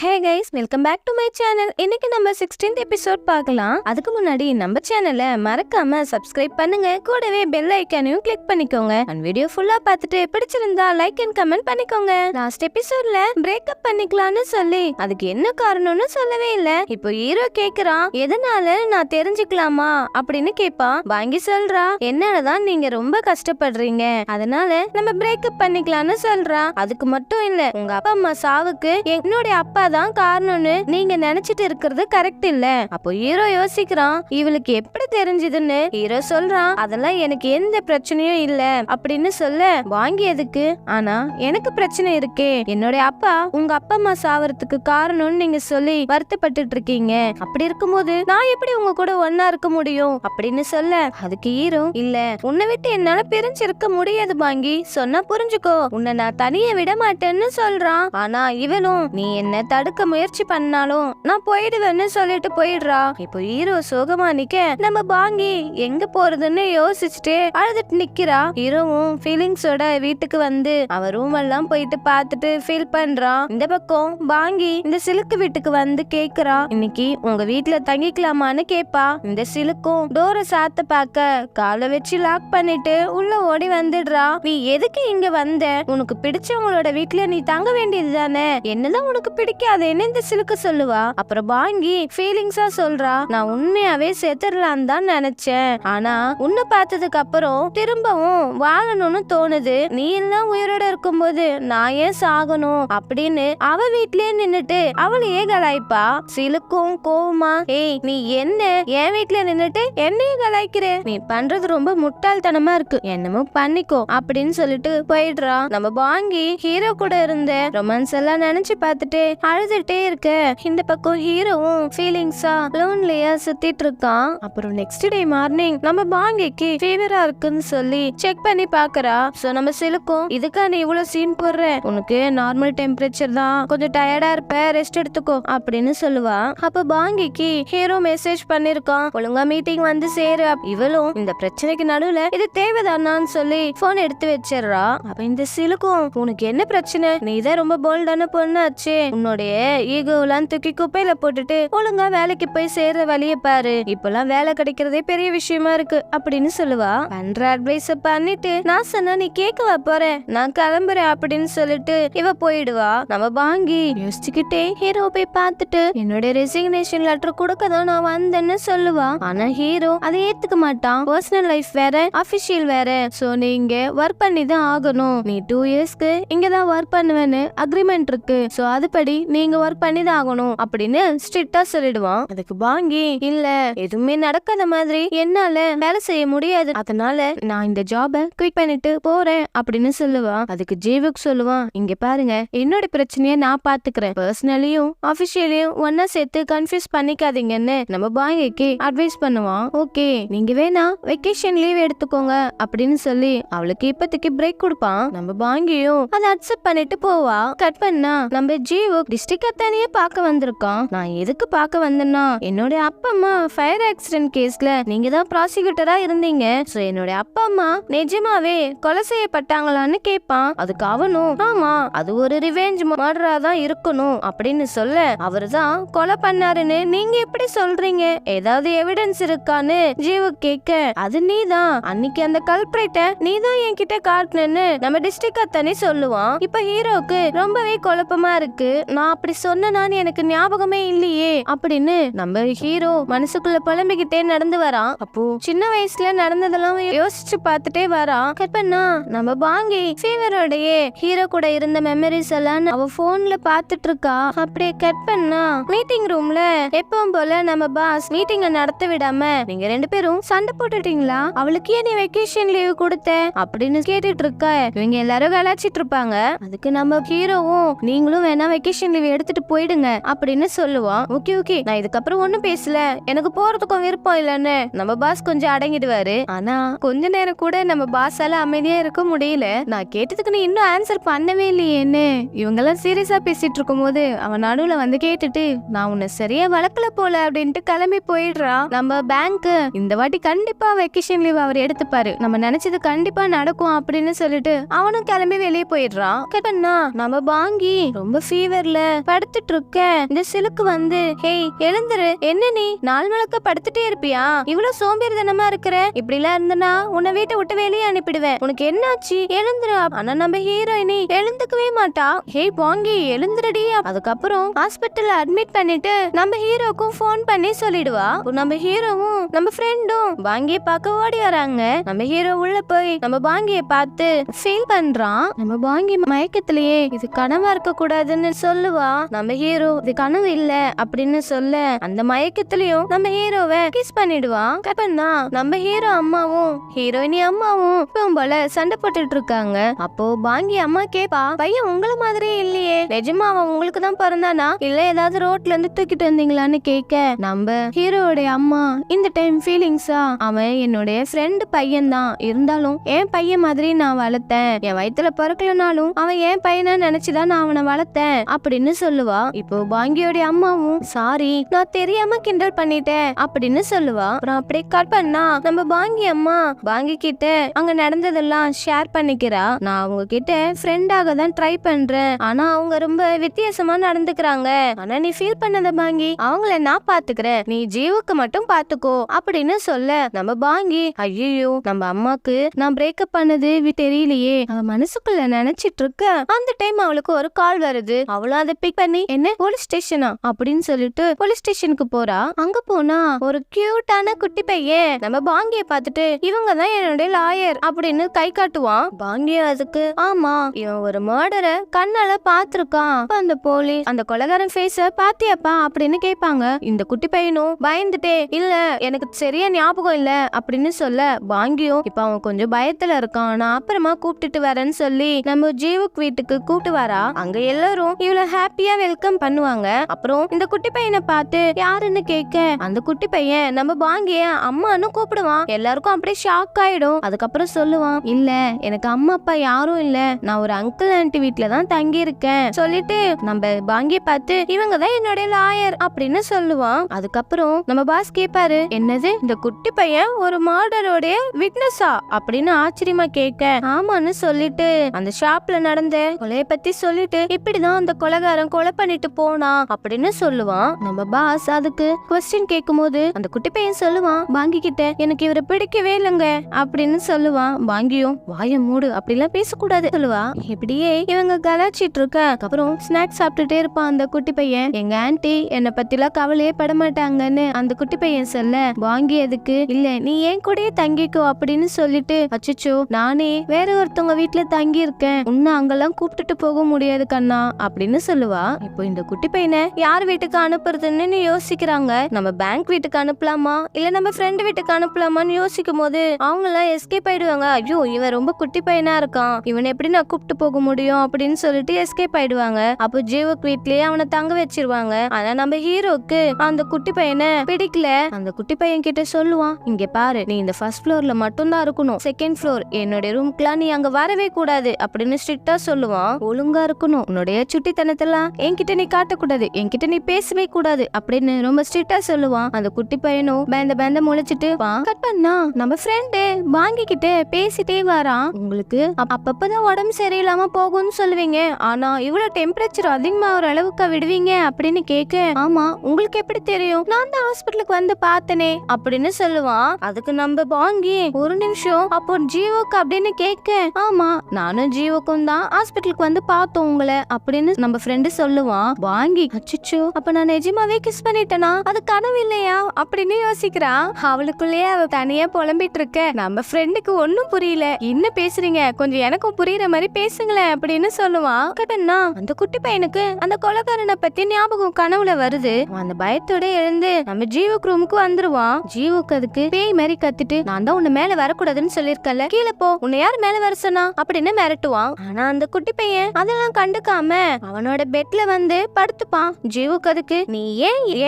Hey guys, welcome back to my channel. இன்னைக்கு நம்ம 16th episode பார்க்கலாம். அதுக்கு முன்னாடி நம்ம சேனலை மறக்காம சப்ஸ்கிரைப் பண்ணுங்க, கூடவே பெல் ஐகானையும் கிளிக் பண்ணிக்கோங்க. அண்ட் வீடியோ ஃபுல்லா பார்த்துட்டு பிடிச்சிருந்தா லைக் அண்ட் கமெண்ட் பண்ணிக்கோங்க. லாஸ்ட் எபிசோட்ல பிரேக்கப் பண்ணிக்கலாம்னு சொல்லி அதுக்கு என்ன காரணம்னு சொல்லவே இல்ல. இப்போ ஹீரோ கேக்குறான், எதனால நான் தெரிஞ்சுக்கலாமா அப்படின்னு கேட்பான். வாங்கி சொல்றா, என்னதான் நீங்க ரொம்ப கஷ்டப்படுறீங்க, அதனால நம்ம பிரேக்கப் பண்ணிக்கலாம்னு சொல்றா. அதுக்கு மட்டும் இல்ல, உங்க அப்பா அம்மா சாவுக்கு என்னுடைய அப்பா தான் காரணம்னு நீங்க நினைச்சிட்டு இருக்கிறது கரெக்ட் இல்ல. அப்போ ஹீரோ யோசிக்கிறான், இவளுக்கு எப்படி தெரிஞ்சதுன்னு. ஹீரோ சொல்றான், அதெல்லாம் எனக்கு எந்த பிரச்சனையும் இல்ல அப்படின்னு சொல்ல, வாங்கியதுக்கு ஆனா எனக்கு பிரச்சனை இருக்கே. என்னுடைய அப்பா உங்க அப்பா அம்மா சாவறதுக்கு காரணம்னு நீங்க சொல்லி வருத்தப்பட்டு இருக்கீங்க. அப்படி இருக்கும்போது நான் எப்படி உங்க கூட ஒன்னா இருக்க முடியும் அப்படின்னு சொல்ல, அதுக்கு ஹீரோ, இல்ல உன்னை விட்டு என்னால பிரிஞ்சிருக்க முடியாது பாங்கி, சொன்னா புரிஞ்சுக்கோ, உன்னை நான் தனியா விட மாட்டேன்னு சொல்றான். ஆனா இவளும், நீ என்ன தடுக்க முயற்சி பண்ணாலும் நான் போயிடுவேன்னு சொல்லிட்டு போயிடுறா. இப்போ ஹீரோ சோகமா நிக்க, நம்ம பாங்கி எங்க போறதுன்னு யோசிச்சுட்டு அழுதுட்டு நிக்கிறா. ஹீரோவும் ஃபீலிங்ஸோட வீட்டுக்கு வந்து அவ ரூம் எல்லாம் போயிட்டு பார்த்துட்டு ஃபீல் பண்றான். இந்த பக்கம் பாங்கி இந்த சிலுக்கு வீட்டுக்கு வந்து கேக்குறா, இன்னைக்கு உங்க வீட்டுல தங்கிக்கலாமான்னு கேப்பா. இந்த சிலுக்கும் டோரை சாத்த பார்க்க காலை வச்சு லாக் பண்ணிட்டு உள்ள ஓடி வந்துடுறா. நீ எதுக்கு இங்க வந்த, உனக்கு பிடிச்சவங்களோட வீட்டுல நீ தங்க வேண்டியது தானே, என்னதான் உனக்கு பிடிக்காதேன்னு இந்த சிலுக்கு சொல்லுவா. அப்புறம் பாங்கி ஃபீலிங்ஸா சொல்றா, நான் உண்மையாவே செத்துடலாம் தான் நினைச்சேன், ஆனா உன்னை பார்த்ததுக்கு அப்புறம் திரும்பவும் வாழணும்னு தோணுது. நீ எல்லாம் உயிரோட இருக்கும்போது நான் ஏன் சாகணும் அப்படின்னு அவ வீட்லயே நின்னுட்டு அவளையே கலாய்ப்பா. சிலுக்கும் கோவமா, ஏய் நீ என்ன என் வீட்டுல நின்னுட்டு என்னையே கலாய்க்கிற, நீ பண்றது ரொம்ப முட்டாள்தனமா இருக்கு, என்னமோ பண்ணிக்கோ அப்படின்னு சொல்லிட்டு போயிடுறா. நம்ம பாங்கி ஹீரோ கூட இருந்த ரொமான்ஸ் எல்லாம் நினைச்சு பார்த்துட்டு அழுதுட்டே இருக்க. இந்த பக்கம் ஹீரோவும் ஃபீலிங்ஸா லோன்லியா சுத்திட்டு இருக்கான். அப்புறம் நெக்ஸ்ட் டே மார்னிங் நம்ம பாங்கிக்கு ஃபீவரா இருக்குன்னு சொல்லி செக் பண்ணி பாக்குறா. சோ நம்ம சிலுக்கும், இதுக்கா நீ இவ்வளவு சீன் போடுற, உனக்கு நார்மல் டெம்பரேச்சர் தான், கொஞ்சம் டயர்டா இருப்ப, ரெஸ்ட் எடுத்துக்கோ அப்படின்னு சொல்லுவா. அப்ப பாங்கிக்கு ஹீரோ மெசேஜ் பண்ணிருக்கான், ஒழுங்கா மீட்டிங் வந்து சேரு. இவளும் இந்த பிரச்சனைக்கு நடுவுல இது தேவைதானான்னு சொல்லி போன் எடுத்து வச்சிடறா. அப்ப இந்த சிலுக்கும், உனக்கு என்ன பிரச்சனை, நீ தான் ரொம்ப போல்டான பொண்ணாச்சு, உன்னுடைய ஈகோலாம் தூக்கி குப்பையில போட்டுட்டு ஒழுங்கா வேலைக்கு போய் சேர்ற வழிய பாரு, இப்பெல்லாம் வேலை கிடைக்கிறதே பெரிய விஷயமா இருக்கு அப்படின்னு சொல்லுவா. பண்ற அட்வைஸ் பண்ணிட்டு, நான் சொன்னா நீ கேட்கவா போற, நான் கிளம்புறேன் அப்படின்னு சொல்லிட்டு இவ போயிடுவா. நம்ம பாங்கி யோசிச்சுக்கிட்டே ஹீரோ போய் பார்த்துட்டு, என்னோட ரெசிக்னேஷன் லெட்டர் கொடுக்கதான் நான் வந்தேன்னு சொல்லுவா. ஆனா ஹீரோ அதை ஏத்துக்க மாட்டான். பர்சனல் லைஃப் வேற, அபிஷியல் வேற, சோ நீங்க ஒர்க் பண்ணி தான் ஆகணும், நீ 2 இயர்ஸ்க்கு இங்கதான் ஒர்க் பண்ணுவேன்னு அக்ரிமெண்ட் இருக்கு, சோ அதுபடி நீங்க ஒர்க் பண்ணி தான் ஆகணும் அப்படின்னு ஸ்ட்ரிக்ட்டா சொல்லிடுவான். அதுக்கு பாங்கி, இல்ல எதுவுமே நடக்காத மாதிரி என்னால வேலை செய்ய முடியாது, அதனால நான் இந்த ஜாபை குவிக் பண்ணிட்டு போறேன் அப்படின்னு சொல்லுவா. அதுக்கு ஜீவுக்கு சொல்லுவான், இங்க பாருங்க, என்னோட பிரச்சனைய நான் பாத்துக்கிறேன், பர்சனலியும் அபிஷியலையும் ஒன்னா சேர்த்து கன்ஃபியூஸ் பண்ணிக்காதீங்கன்னு நம்ம பாங்கிக்கு அட்வைஸ் பண்ணுவான். ஓகே நீங்க வேணா வெக்கேஷன் லீவ் எடுத்துக்கோங்க அப்படின்னு சொல்லி அவளுக்கு இப்போதைக்கு பிரேக் கொடுப்பான். நம்ம பாங்கியும் அதை அக்செப்ட் பண்ணிட்டு போவா. கட் பண்ணா நம்ம ஜீவு டிஸ்ட்ரிக்ட் அத்தானியே பார்க்க வந்திருக்கான். நான் எதுக்கு பார்க்க வந்தேன்னா, என்னோட அப்பா அம்மா ஃபயர் ஆக்சிடென்ட் கேஸ்ல நீங்க தான் ப்ராசிக்யூட்டரா இருந்தீங்க, சோ என்னோட அப்பா அம்மா நிஜமாவே கொலை செய்யப்பட்டாங்களான்னு கேட்பான். அதுக்கு அவனும், ஆமா அது ஒரு ரிவெஞ்ச் மர்டரா தான் இருக்கணும் அப்படின்னு சொல்ல, அவரு தான் கொலை பண்ணாருன்னு நீங்க எப்படி சொல்றீங்க, ஏதாவது எவிடன்ஸ் இருக்கான்னு ஜீவு கேட்க, அது நீதான் அன்னைக்கு அந்த கல்பிரேட்ட நீதான் என்கிட்ட காட்டுனேன்னு நம்ம டிஸ்ட்ரிக்ட் அத்தானே சொல்லுவான். இப்ப ஹீரோக்கு ரொம்பவே குழப்பமா இருக்கு, நான் அப்படி சொன்னான்னு எனக்கு ஞாபகமே இல்லையே அப்படின்னு நம்ம ஹீரோ மனசுக்குள்ள புலம்பிக்கிட்டே நடந்து வரான். அப்போ சின்ன வயசுல நடந்ததெல்லாம் யோசிச்சு பார்த்துட்டே வரான். கட் பண்ணா நம்ம பாங்கி ஃபீவரோடையே ஹீரோ கூட இருந்த மெமரிஸ் எல்லாம் அவ போன்ல பாத்துட்டு இருக்கா. அப்படியே கட் பண்ணா மீட்டிங் ரூம்ல எப்பவும் போல நம்ம பாஸ் மீட்டிங்க நடத்த விடாம, நீங்க 2 பேரும் சண்டை போட்டுட்டீங்களா, அவளுக்கு ஏன் நீ வெக்கேஷன் லீவ் கொடுத்த அப்படின்னு கேட்டுட்டு இருக்க. இவங்க எல்லாரும் விளையாச்சிட்டு இருப்பாங்க. அதுக்கு நம்ம ஹீரோவும், நீங்களும் வேணா வெக்கேஷன் லீவ் எடுத்துட்டு போயிடுங்க அப்படின்னு சொல்லுவான். ஓகே ஓகே நான் இதுக்கப்புறம் ஒண்ணும் பேசல, எனக்கு போறதுக்கும் விருப்பம் இல்லன்னு நம்ம பாஸ் கொஞ்சம் அடங்கிடுவாரு. ஆனா கொஞ்ச நேரம் கூட நம்ம பாஸால அமைதியா இருக்க முடியல. நான் கேட்டதுக்கு நீ இன்னும் ஆன்சர் பண்ணவே இல்லையேன்னு இவங்க எல்லாம் சீரியஸா பேசிட்டு இருக்கும் போது அவன் நடுவுல வந்து கேட்டுட்டு, நான் உன்னை சரியா வளர்க்கல போல அப்படின்ட்டு கிளம்பி போயிடுறா. நம்ம பேங்க் இந்த வாட்டி கண்டிப்பா வெக்கேஷன் லீவ் அவர் எடுத்துப்பாரு, நம்ம நினைச்சது கண்டிப்பா நடக்கும் அப்படின்னு சொல்லிட்டு அவனும் கிளம்பி வெளியே போயிடுறான். கேட்டா நம்ம பாங்கி ரொம்ப ஃபீவர்ல படுத்துட்டு இருக்க இந்த சிலுக்கு வந்து, ஹேய் எழுந்துரு, என்ன நீ நாள் முழுக்க படுத்துட்டே இருப்பியா? இவ்வளவு சோம்பேறித்தனமா இருக்கிற? இப்படி எல்லாம் இருந்தனா உன்னை வீட்டை விட்டு வெளியே அனுப்பிடுவேன். உனக்கு என்னாச்சு? எழுந்துரு. ஆனா நம்ம ஹீரோயினி எழுந்துக்கவே மாட்டா. ஹேய் பாங்கி எழுந்துருடி. அதுக்கப்புறம் ஹாஸ்பிட்டல்ல அட்மிட் பண்ணிட்டு நம்ம ஹீரோக்கும் போன் பண்ணி சொல்லிடுவா. நம்ம ஹீரோவும் நம்ம ஃப்ரெண்டும் பாங்கியை பார்க்க ஓடி வராங்க. நம்ம ஹீரோ உள்ள போய் நம்ம பாங்கியை பார்த்து ஃபீல் பண்றான். நம்ம பாங்கி மயக்கத்திலேயே இது கனவா இருக்க கூடாதுன்னு சொல்லுவா. நம்ம ஹீரோ இது கனவு இல்ல அப்படின்னு சொல்ல அந்த மயக்கத்திலயும் நம்ம ஹீரோவை கிஸ் பண்ணிடுவான். கப்பன்னா நம்ம ஹீரோ அம்மாவும் ஹீரோயினி அம்மாவும் போல சண்டை போட்டுட்டு இருக்காங்க. அப்போ பாங்கி அம்மா கேப்பா, பையன் உங்கள மாதிரி இல்லையே, நிஜமா அவன் உங்களுக்கு தான் பிறந்தானா இல்ல ஏதாவது ரோட்ல இருந்து தூக்கிட்டு வந்தீங்களான்னு கேட்க நம்ம ஹீரோடைய அம்மா இந்த டைம் ஃபீலிங்ஸா, அவன் என்னுடைய ஃப்ரெண்டு பையன் தான், இருந்தாலும் என் பையன் மாதிரி நான் வளர்த்தேன், என் வயித்துல பிறக்கலனாலும் அவன் என் பையனா நினைச்சுதான் நான் அவனை வளர்த்தேன் அப்படின்னு சொல்லுவா. இப்போ பாங்கியோடைய அம்மாவும் சாரி நான் தெரியாம கிண்டல் பண்ணிட்டேன் அப்படின்னு சொல்லுவா. அப்புறம் அப்படியே கட் பண்ணா நம்ம பாங்கி அம்மா பாங்கி கிட்ட அங்க நடந்ததெல்லாம் ஷேர் பண்ணிக்கிறா. நான் அவங்க கிட்ட ஃப்ரெண்டாக தான் ட்ரை பண்றேன், ஆனா அவங்க ரொம்ப வித்தியாசமா நடந்துக்கிறாங்க. ஆனா நீ ஃபீல் பண்ணத பாங்கி, அவங்கள நான் பாத்துக்கிறேன், நீ ஜீவுக்கு மட்டும் பாத்துக்கோ அப்படின்னு சொல்ல நம்ம பாங்கி ஐயோ நம்ம அம்மாக்கு நான் பிரேக்கப் பண்ணது தெரியலையே அவ மனசுக்குள்ள நினைச்சிட்டு இருக்க. அந்த டைம் அவளுக்கு ஒரு கால் வருது. அவளும் அதை பிக் பண்ணி என்ன போலீஸ் ஸ்டேஷனா அப்படின்னு சொல்லிட்டு போலீஸ் ஸ்டேஷனுக்கு போறா. அங்க போனா ஒரு கியூட்டான குட்டி பையன் நம்ம பாங்கிய பாத்துட்டு இவங்க தான் என்னுடைய லாயர் அப்படின்னு கை காட்டுவான். பாங்கிய அதுக்கு ஆமா இவன் ஒரு மர்டரை கண்ணால பாத்துருக்கான். அந்த போலீஸ் அந்த கொலைகாரன் ஃபேஸ பாத்தியாப்பா அப்படின்னு கேட்பாங்க. இந்த குட்டி பையனும் பயந்துட்டே இல்ல எனக்கு சரியா ஞாபகம் இல்ல அப்படின்னு சொல்ல பாங்கியும் இப்ப அவன் கொஞ்சம் பயத்துல இருக்கான், நான் அப்புறமா கூப்பிட்டுட்டு வரேன்னு சொல்லி நம்ம ஜீவுக் வீட்டுக்கு கூப்பிட்டு வரா. அங்க எல்லாரும் இவ்வளவு ஹாப்பியா வெல்கம் பண்ணுவாங்க. அப்புறம் இந்த குட்டி பையனை பார்த்து யாருன்னு கேட்க அந்த குட்டி பையன் நம்ம பாங்கிய அம்மான்னு கூப்பிடுவான். எல்லாருக்கும் அப்படியே ஷாக் ஆயிடும். அதுக்கப்புறம் சொல்லுவான் இல்ல எனக்கு அம்மா அப்பா யாரும் இல்ல, நான் ஒரு அங்கிள் ஆன்ட்டி வீட்டுல தான் தங்கி இருக்கேன் சொல்லிட்டு நம்ம பாங்கிய பார்த்து இவங்க தான் என்னோட லாயர் அப்படின்னு சொல்லுவான். அதுக்கப்புறம் நம்ம பாஸ் கேட்பாரு என்னது இந்த குட்டி பையன் ஒரு மர்டரோட விட்னஸா அப்படின்னு ஆச்சரியமா கேட்க ஆமான்னு சொல்லிட்டு அந்த ஷாப்ல நடந்த கொலைய பத்தி சொல்லிட்டு இப்படிதான் அந்த கொலைகாரன் கொலை பண்ணிட்டு போனா அப்படின்னு சொல்லுவான். நம்ம பாஸ் அதுக்கு குவெஸ்டின் கேட்கும் போது அந்த குட்டி பையன் சொல்லுவான் பாங்கி கிட்ட எனக்கு இவரை பிடிக்கவே இல்லைங்க அப்படின்னு சொல்லுவான். பாங்கியும் வாய மூடு அப்படிலாம் பேசக்கூடாது சொல்லுவா. இப்படியே இவங்க கலாச்சிட்டு இருக்க. அப்புறம் ஸ்நாக்ஸ் சாப்பிட்டுட்டே இருப்பான் அந்த குட்டி பையன். எங்க ஆன்ட்டி என்னை பத்திலாம் கவலையே பட மாட்டாங்கன்னு அந்த குட்டி பையன் சொல்ல பாங்கி எதுக்கு இல்ல நீ ஏன் கூடயே தங்கிக்கோ அப்படின்னு சொல்லிட்டு அச்சச்சோ நானே வேற ஒருத்தவங்க வீட்டுல தங்கி இருக்கேன், உன்ன அங்கெல்லாம் கூப்பிட்டுட்டு போக முடியாது கண்ணா அப்படின்னு சொல்லுவா. இப்போ இந்த குட்டி பையனை யார் வீட்டுக்கு அனுப்புறதுன்னு யோசிக்கிறாங்க. நம்ம பேங்க் வீட்டுக்கு அனுப்பலாமா இல்ல நம்ம ஃப்ரெண்ட் வீட்டுக்கு அனுப்பலாமான்னு யோசிக்கும் போது அவங்க எல்லாம் எஸ்கேப் ஆயிடுவாங்க. ஐயோ இவன் ரொம்ப குட்டி பையனா இருக்கான், இவனை எப்படி நான் கூப்பிட்டு போக முடியும் அப்படின்னு சொல்லிட்டு எஸ்கேப் ஆயிடுவாங்க. அப்போ ஜீவுக்கு வீட்லயே அவனை தங்க வச்சிருவாங்க. ஆனா நம்ம ஹீரோக்கு அந்த குட்டி பையனை பிடிக்கல. அந்த குட்டி பையன் கிட்ட சொல்லுவான் இங்க பாரு நீ இந்த ஃபர்ஸ்ட் ஃப்ளோர்ல மட்டும் தான் இருக்கணும், செகண்ட் ஃப்ளோர் என்னுடைய ரூம்க்குலாம் நீ அங்க வரவே கூடாது அப்படின்னு ஸ்ட்ரிக்ட்டா சொல்லுவான். ஒழுங்கா இருக்கணும், உன்னுடைய சுட்டித்தனத்தெல்லாம் என்கிட்ட நீ காட்டக்கூடாது, என்கிட்ட நீ பேசவே கூடாது அப்படின்னு ரொம்ப ஸ்ட்ரிக்ட்டா சொல்லுவான். அந்த குட்டி பையனும் பேந்த முளைச்சிட்டு கட் பண்ணா நம்ம ஃப்ரெண்டு பாங்கி கிட்ட பேசிட்டே வரான். உங்களுக்கு அப்பப்பதான் உடம்பு சரியில்லாம போகும்னு சொல்லுவீங்க, ஆனா இவ்வளவு டெம்பரேச்சர் அதிகமா ஒரு அளவுக்கு விடுவீங்க அப்படின்னு கேட்க ஆமா உங்களுக்கு எப்படி தெரியும், நான் தான் ஹாஸ்பிட்டலுக்கு வந்து பார்த்தனே அப்படின்னு சொல்லுவான். அதுக்கு நம்ம பாங்கி ஒரு நிமிஷம் அப்போ ஜீவோக்கு அப்படின்னு கேட்க ஆமா நானும் ஜீவோக்கும் தான் ஹாஸ்பிட்டலுக்கு வந்து பார்த்தோம் உங்களை அப்படின்னு நம்ம ஃப்ரெண்டு சொல்லுவான். வாங்கி அச்சச்சோ அப்ப நான் நிஜமாவே கிஸ் பண்ணிட்டேனா, அது கனவு இல்லையா அப்படின்னு யோசிக்கிறா. அவளுக்குள்ளேயே அவ தனியா புலம்பிட்டு இருக்க. நம்ம ஃப்ரெண்டுக்கு ஒன்னும் புரியல, என்ன பேசுறீங்க கொஞ்சம் எனக்கும் புரியுற மாதிரி பேசுங்களேன் அப்படின்னு சொல்லுவான். கடன்னா அந்த குட்டி பையனுக்கு அந்த கொலைகாரனை பத்தி ஞாபகம் கனவுல வருது. அந்த பயத்தோட எழுந்து நம்ம ஜீவுக்கு ரூமுக்கு வந்துருவான். ஜீவுக்கு அதுக்கு பேய் மாதிரி கத்திட்டு நான் தான் உன்னை மேல வரக்கூடாதுன்னு சொல்லிருக்கல, கீழே போ, உன்னை யார் மேல வர சொன்னா அப்படின்னு மிரட்டுவான். ஆனா அந்த குட்டி பையன் அதெல்லாம் கண்டுக்காம அவனோட பெட்ல வந்து படுத்துப்பான். ஜீவுக்கு அதுக்கு நீ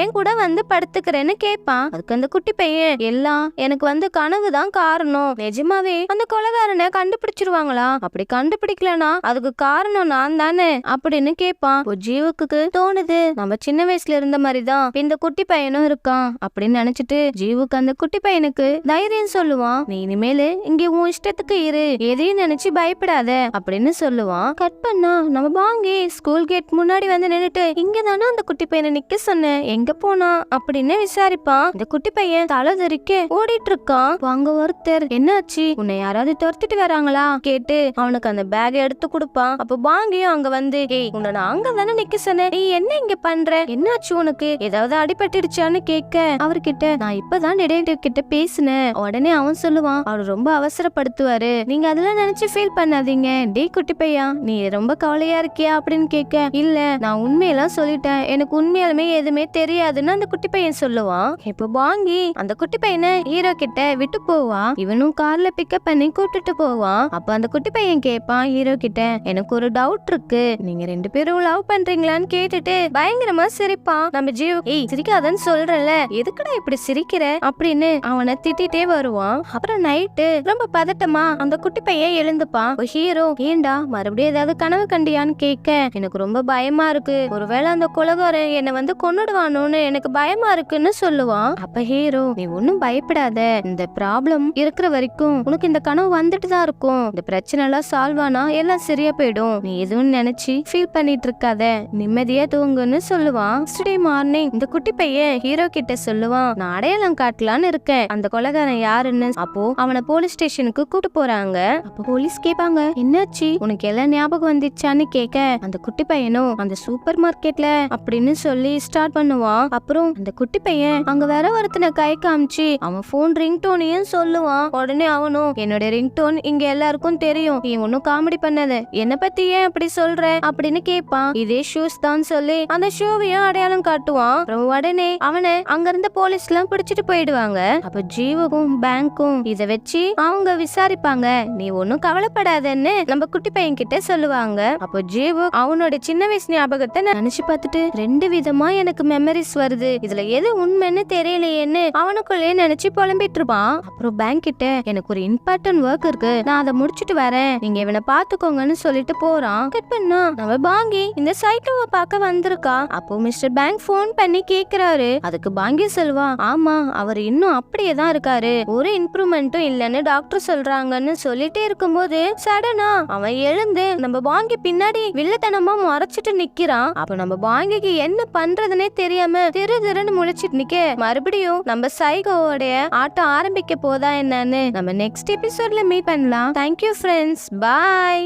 ஏன் கூட வந்து படுத்துக்கிறேன்னு கேட்பான். அதுக்கு அந்த குட்டி பையன் எல்லாம் எனக்கு வந்து கனவு தான் காரணம், நிஜமாவே அந்த கொலைகாரனை கண்டுபிடிச்சிருவாங்களா, அப்படி கண்டுபிடிக்கலனா அதுக்கு காரணம் நான் தானே அப்படின்னு கேட்பான். ஜீவுக்கு தோணுது நம்ம சின்ன வயசுல இருந்த மாதிரிதான் இந்த குட்டி பையனும் இருக்கான் அப்படின்னு நினைச்சிட்டு ஜீவுக்கு அந்த குட்டி பையனுக்கு தைரியம் சொல்லுவான். நீ இனிமேலு இங்க உன் இஷ்டத்துக்கு இரு, எதையும் நினைச்சு பயப்படாத அப்படின்னு சொல்லுவான். கட் பண்ணா நம்ம பாங்கி ஸ்கூல் கேட் கேட் முன்னாடி வந்து நின்னுட்டு இங்கதானே அந்த குட்டி பையனை நிக்க சொன்னேன், எங்க போனா அப்படின்னு விசாரிப்பான். இந்த குட்டி பையன் தலை தெறிக்க ஓடிட்டு இருக்கான். அங்க ஒருத்தர் என்னாச்சு, உன்னை யாராவது துரத்திட்டு வராங்களா கேட்டு அவனுக்கு அந்த பேக் எடுத்து கொடுப்பான். அப்ப பாங்கியும் அங்க வந்து ஏய் உன்னை நான் அங்கதானே நிக்க சொன்னேன், நீ என்ன இங்க பண்ற, என்னாச்சு உனக்கு, ஏதாவது அடிபட்டுடுச்சான்னு கேட்க அவர்கிட்ட நான் இப்பதான் டிடெக்டிவ் கிட்ட பேசினேன். உடனே அவன் சொல்லுவான் அவர் ரொம்ப அவசரப்படுத்துவாரு, நீங்க அதெல்லாம் நினைச்சு ஃபீல் பண்ணாதீங்க. டே குட்டி பையா நீ ரொம்ப கவலையா இருக்கியா அப்படின்னு கேட்க இல்ல நான் உண்மையெல்லாம் சொல்லிட்டேன், எனக்கு உண்மையாலுமே எதுவுமே தெரியாதுன்னு அந்த குட்டி பையன் சொல்லுவான். இப்போ பாங்கி அந்த குட்டி பையனை ஹீரோ கிட்ட விட்டு போவான். இவனும் கார்ல பிக்கப் பண்ணி கூட்டிட்டு போவான். அப்ப அந்த குட்டி பையன் கேட்பான் ஹீரோ கிட்ட எனக்கு ஒரு டவுட் இருக்கு, நீங்க 2 பேரும் லவ் பண்றீங்களான்னு கேட்டுட்டு பயங்கரமா சிரிப்பான். நம்ம ஜீவ் ஏய் சிரிக்காதன்னு சொல்றல, எதுக்குடா இப்படி சிரிக்கிற அப்படின்னு அவனை திட்டிட்டே வருவான். அப்புறம் நைட்டு ரொம்ப பதட்டமா அந்த குட்டி பையன் எழுந்துப்பான். ஹீரோ ஏண்டா மறுபடியும் ஏதாவது கனவு கண்டியான்னு கேட்க எனக்கு ரொம்ப பயமா இருக்கு, ஒருவேளை அந்த கொலகாரன் என்னை வந்து கொன்னுடுவானோன்னு எனக்கு பயமா இருக்குன்னு சொல்லுவான். அப்ப ஹீரோ நீ ஒன்னும் பயப்படாத, இந்த ப்ராப்ளம் இருக்கிற வரைக்கும் உனக்கு இந்த கனவு வந்துட்டு தான் இருக்கும், இந்த பிரச்சனை எல்லாம் சால்வ் ஆனா எல்லாம் சரியா போயிடும், நீ எதுவும் நினைச்சு ஃபீல் பண்ணிட்டு இருக்காத, நிம்மதியா தூங்குன்னு சொல்லுவான். நெக்ஸ்ட் மார்னிங் இந்த குட்டி பையன் ஹீரோ கிட்ட சொல்லுவான் நான் அடையாளம் காட்டலான்னு இருக்கேன், அந்த கொலைகாரன் யாருன்னு. அப்போ அவனை போலீஸ் ஸ்டேஷனுக்கு கூட்டு போறாங்க. அப்போ போலீஸ் கேட்பாங்க என்னாச்சு உனக்கு எல்லாம் ஞாபகம் வந்துச்சான்னு கேட்க அந்த குட்டி பையனும் அந்த சூப்பர் மார்க்கெட்ல அப்படின்னு சொல்லி ஸ்டார்ட் பண்ணுவான். அப்புறம் அந்த குட்டி பையன் அங்க வேற ஒருத்தனை கை காமிச்சு அவன் போன் ரிங்டோனையும் சொல்லுவான். உடனே அவனும் என்னோட ரிங்டோன் இங்க எல்லாருக்கும் தெரியும், நீ ஒன்னும் காமெடி பண்ணாத, என்ன பத்தி ஏன் அப்படி சொல்ற அப்படின்னு கேட்பான். இதே ஷூஸ் தான் சொல்லி அந்த ஷூவையும் அடையாளம் காட்டுவான். அப்புறம் உடனே அவனை அங்க இருந்த போலீஸ் எல்லாம் பிடிச்சிட்டு போயிடுவாங்க. அப்ப ஜீவுக்கும் பேங்க்கும் இத வச்சு அவங்க விசாரிப்பாங்க. நீ ஒன்னும் கவலைப்படாதன்னு நம்ம குட்டி பையன் கிட்ட சொல்லுவாங்க. அப்போ ஜீவு அவனோட சின்ன வயசு ஞாபகத்தை நினைச்சு பார்த்துட்டு 2 விதமா எனக்கு மெமரிஸ் வருது, இதுல எது உண்மைன்னு தெரியலையேன்னு அவனுக்குள்ளே நினைச்சு புலம்பிட்டு இருப்பான். அப்புறம் பேங்க் கிட்ட எனக்கு ஒரு இம்பார்ட்டன்ட் ஒர்க் இருக்கு, நான் அதை முடிச்சிட்டு வரேன், நீங்க இவனை பாத்துக்கோங்கன்னு சொல்லிட்டு போறான். கட் பண்ணா நம்ம பாங்கி இந்த சைக்கிளை பார்க்க வந்திருக்கா. அப்போ மிஸ்டர் பேங்க் போன் பண்ணி கேக்குறாரு. அதுக்கு பாங்கி சொல்வா ஆமா அவர் இன்னும் அப்படியே தான் இருக்காரு, ஒரு இம்ப்ரூவ்மெண்ட்டும் இல்லன்னு டாக்டர் சொல்றாங்கன்னு சொல்லிட்டே இருக்கும்போது சடனா அவன் எழுந்து நம்ம பாங்கி பின்னாடி வில்லத்தனமா மறைச்சிட்டு நிக்கிறான். அப்ப நம்ம பாங்கிக்கு என்ன பண்றதுன்னே தெரியாம திருன்னு முழிச்சிட்டு நிக்க மறுபடியும் நம்ம சைகோவோட ஆட்டம் ஆரம்பிக்க போதா என்னன்னு நம்ம நெக்ஸ்ட் எபிசோட்ல மீட் பண்ணலாம். தேங்க்யூ ஃப்ரெண்ட்ஸ், பாய்.